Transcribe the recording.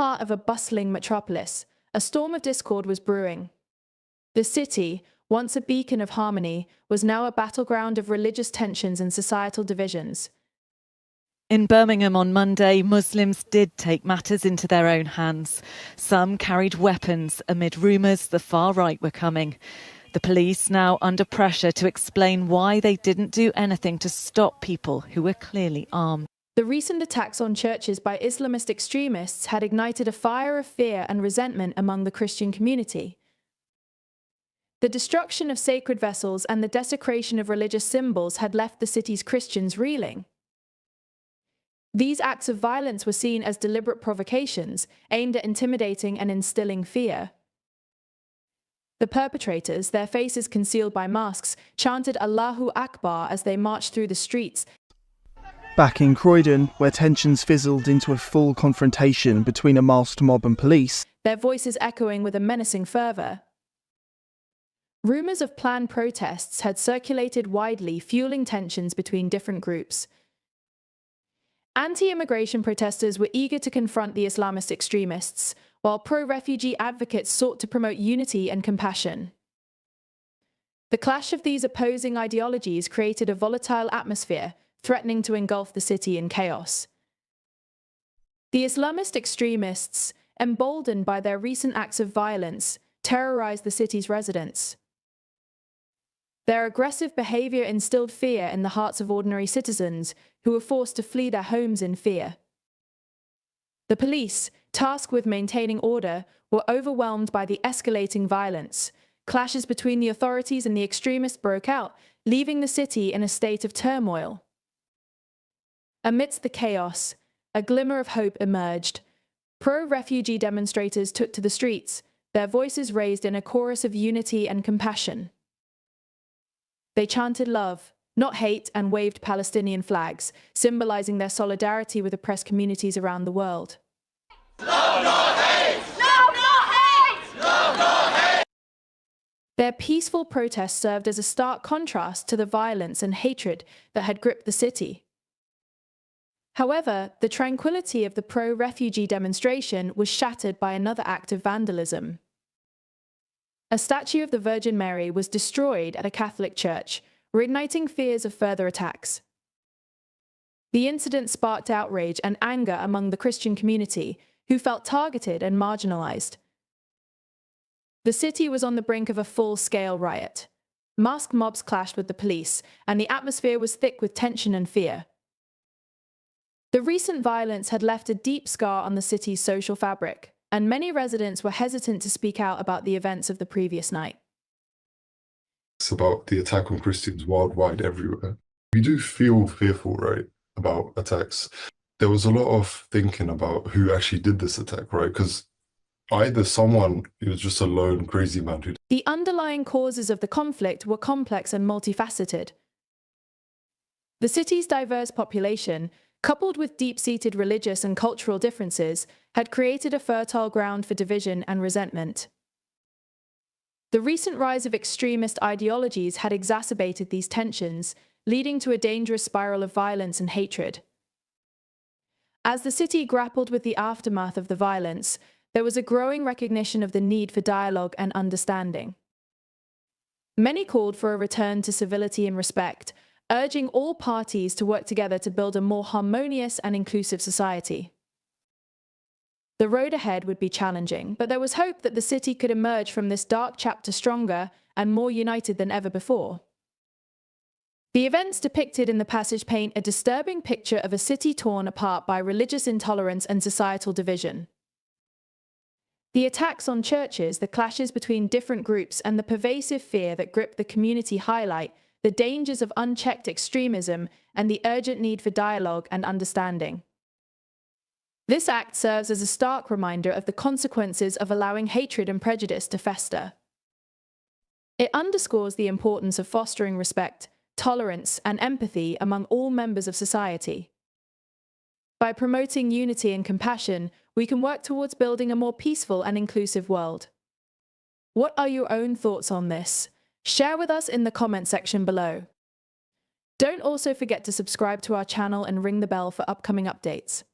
heart of a bustling metropolis, a storm of discord was brewing. The city, once a beacon of harmony, was now a battleground of religious tensions and societal divisions. In Birmingham on Monday, Muslims did take matters into their own hands. Some carried weapons amid rumours the far right were coming. The police now under pressure to explain why they didn't do anything to stop people who were clearly armed. The recent attacks on churches by Islamist extremists had ignited a fire of fear and resentment among the Christian community. The destruction of sacred vessels and the desecration of religious symbols had left the city's Christians reeling. These acts of violence were seen as deliberate provocations aimed at intimidating and instilling fear. The perpetrators, their faces concealed by masks, chanted Allahu Akbar as they marched through the streets. Back in Croydon, where tensions fizzled into a full confrontation between a masked mob and police, their voices echoing with a menacing fervour. Rumours of planned protests had circulated widely, fueling tensions between different groups. Anti-immigration protesters were eager to confront the Islamist extremists, while pro-refugee advocates sought to promote unity and compassion. The clash of these opposing ideologies created a volatile atmosphere, threatening to engulf the city in chaos. The Islamist extremists, emboldened by their recent acts of violence, terrorized the city's residents. Their aggressive behavior instilled fear in the hearts of ordinary citizens, who were forced to flee their homes in fear. The police, tasked with maintaining order, were overwhelmed by the escalating violence. Clashes between the authorities and the extremists broke out, leaving the city in a state of turmoil. Amidst the chaos, a glimmer of hope emerged. Pro-refugee demonstrators took to the streets, their voices raised in a chorus of unity and compassion. They chanted love, not hate, and waved Palestinian flags, symbolizing their solidarity with oppressed communities around the world. Love, not hate! Love, not hate! Love, not hate! Their peaceful protests served as a stark contrast to the violence and hatred that had gripped the city. However, the tranquility of the pro-refugee demonstration was shattered by another act of vandalism. A statue of the Virgin Mary was destroyed at a Catholic church, reigniting fears of further attacks. The incident sparked outrage and anger among the Christian community, who felt targeted and marginalized. The city was on the brink of a full-scale riot. Masked mobs clashed with the police, and the atmosphere was thick with tension and fear. The recent violence had left a deep scar on the city's social fabric, and many residents were hesitant to speak out about the events of the previous night. It's about the attack on Christians worldwide, everywhere. We do feel fearful, right, about attacks. There was a lot of thinking about who actually did this attack, right? Because either it was just a lone crazy man who... The underlying causes of the conflict were complex and multifaceted. The city's diverse population, coupled with deep-seated religious and cultural differences, had created a fertile ground for division and resentment. The recent rise of extremist ideologies had exacerbated these tensions, leading to a dangerous spiral of violence and hatred. As the city grappled with the aftermath of the violence, there was a growing recognition of the need for dialogue and understanding. Many called for a return to civility and respect, urging all parties to work together to build a more harmonious and inclusive society. The road ahead would be challenging, but there was hope that the city could emerge from this dark chapter stronger and more united than ever before. The events depicted in the passage paint a disturbing picture of a city torn apart by religious intolerance and societal division. The attacks on churches, the clashes between different groups, and the pervasive fear that gripped the community highlight the dangers of unchecked extremism and the urgent need for dialogue and understanding. This act serves as a stark reminder of the consequences of allowing hatred and prejudice to fester. It underscores the importance of fostering respect, tolerance, and empathy among all members of society. By promoting unity and compassion, we can work towards building a more peaceful and inclusive world. What are your own thoughts on this? Share with us in the comment section below. Don't also forget to subscribe to our channel and ring the bell for upcoming updates.